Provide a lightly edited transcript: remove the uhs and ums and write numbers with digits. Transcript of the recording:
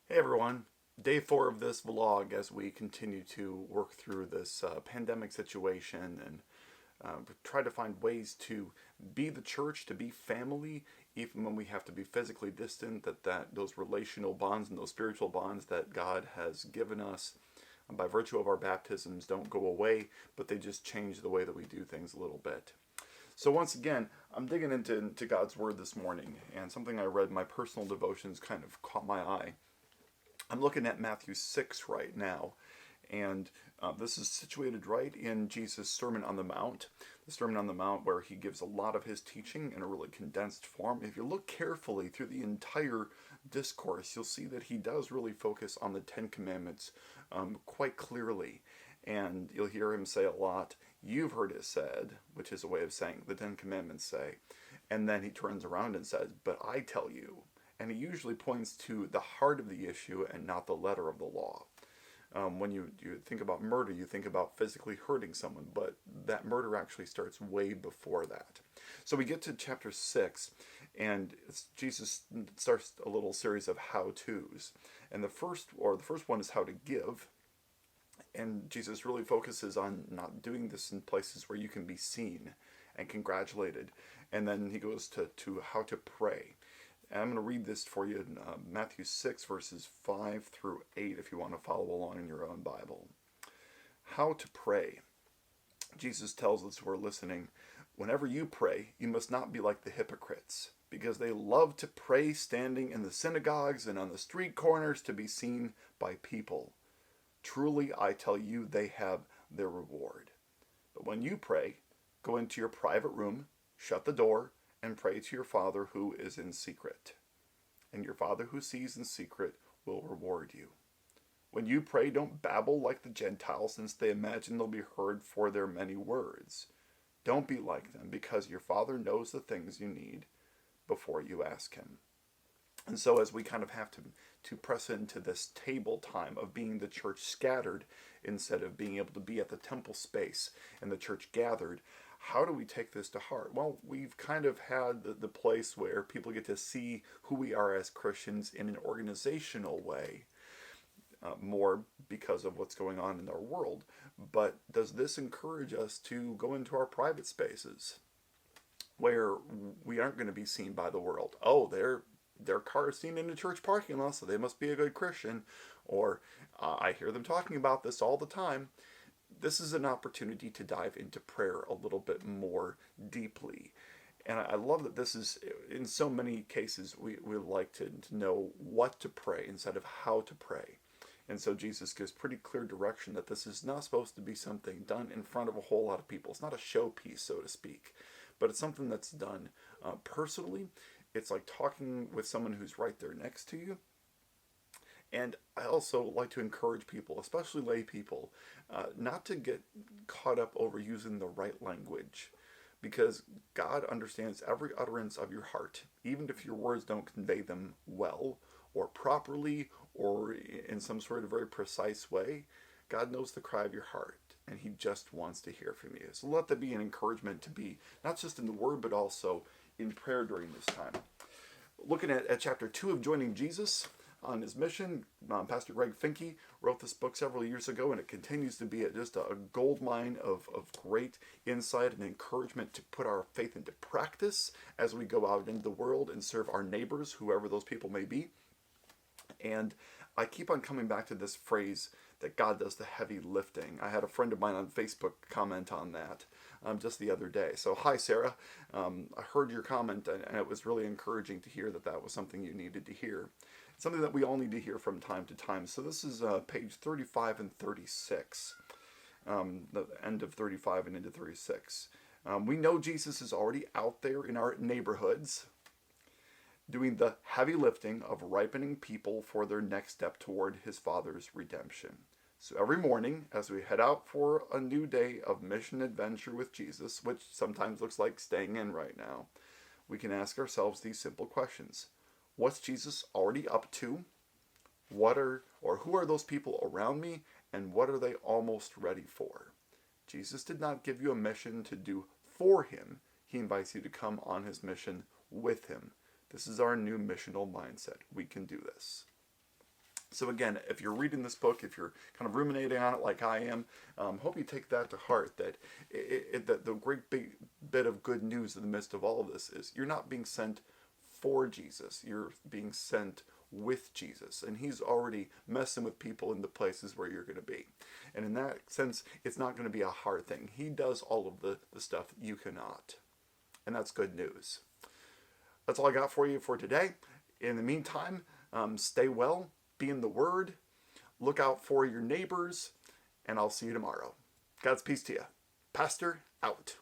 Hey everyone, day 4 of this vlog as we continue to work through this pandemic situation and try to find ways to be the church, to be family, even when we have to be physically distant, that those relational bonds and those spiritual bonds that God has given us by virtue of our baptisms don't go away, but they just change the way that we do things a little bit. So once again, I'm digging into God's Word this morning, and something I read in my personal devotions kind of caught my eye. I'm looking at Matthew 6 right now, and this is situated right in Jesus' Sermon on the Mount. The Sermon on the Mount where he gives a lot of his teaching in a really condensed form. If you look carefully through the entire discourse, you'll see that he does really focus on the Ten Commandments quite clearly. And you'll hear him say a lot, "You've heard it said," which is a way of saying the Ten Commandments say. And then he turns around and says, "But I tell you." And he usually points to the heart of the issue and not the letter of the law. When you think about murder, you think about physically hurting someone, but that murder actually starts way before that. So we get to chapter 6, and Jesus starts a little series of how-tos. And the first one is how to give. And Jesus really focuses on not doing this in places where you can be seen and congratulated. And then he goes to how to pray. And I'm going to read this for you in Matthew 6, verses 5 through 8, if you want to follow along in your own Bible. How to pray. Jesus tells us who are listening, "Whenever you pray, you must not be like the hypocrites, because they love to pray standing in the synagogues and on the street corners to be seen by people. Truly, I tell you, they have their reward. But when you pray, go into your private room, shut the door, and pray to your Father who is in secret. And your Father who sees in secret will reward you. When you pray, don't babble like the Gentiles, since they imagine they'll be heard for their many words. Don't be like them, because your Father knows the things you need before you ask him." And so as we kind of have to press into this table time of being the church scattered instead of being able to be at the temple space and the church gathered, how do we take this to heart? Well, we've kind of had the place where people get to see who we are as Christians in an organizational way, more because of what's going on in our world. But does this encourage us to go into our private spaces where we aren't going to be seen by the world? Oh, their car is seen in a church parking lot, so they must be a good Christian. Or I hear them talking about this all the time. This is an opportunity to dive into prayer a little bit more deeply. And I love that this is, in so many cases, we like to know what to pray instead of how to pray. And so Jesus gives pretty clear direction that this is not supposed to be something done in front of a whole lot of people. It's not a showpiece, so to speak, but it's something that's done personally. It's like talking with someone who's right there next to you. And I also like to encourage people, especially lay people, not to get caught up over using the right language, because God understands every utterance of your heart, even if your words don't convey them well or properly or in some sort of very precise way. God knows the cry of your heart, and he just wants to hear from you. So let that be an encouragement to be not just in the word, but also in prayer during this time. Looking at chapter 2 of Joining Jesus on his mission, Pastor Greg Finke wrote this book several years ago, and it continues to be just a gold mine of great insight and encouragement to put our faith into practice as we go out into the world and serve our neighbors, whoever those people may be. And I keep on coming back to this phrase that God does the heavy lifting. I had a friend of mine on Facebook comment on that just the other day. So hi, Sarah. I heard your comment, and it was really encouraging to hear that was something you needed to hear. It's something that we all need to hear from time to time. So this is page 35 and 36, the end of 35 and into 36. We know Jesus is already out there in our neighborhoods, doing the heavy lifting of ripening people for their next step toward his Father's redemption. So every morning, as we head out for a new day of mission adventure with Jesus, which sometimes looks like staying in right now, we can ask ourselves these simple questions. What's Jesus already up to? Who are those people around me? And what are they almost ready for? Jesus did not give you a mission to do for him. He invites you to come on his mission with him. This is our new missional mindset. We can do this. So again, if you're reading this book, if you're kind of ruminating on it like I am, hope you take that to heart, that that the great big bit of good news in the midst of all of this is you're not being sent for Jesus. You're being sent with Jesus. And he's already messing with people in the places where you're going to be. And in that sense, it's not going to be a hard thing. He does all of the stuff you cannot. And that's good news. That's all I got for you for today. In the meantime, stay well, be in the Word, look out for your neighbors, and I'll see you tomorrow. God's peace to you. Pastor out.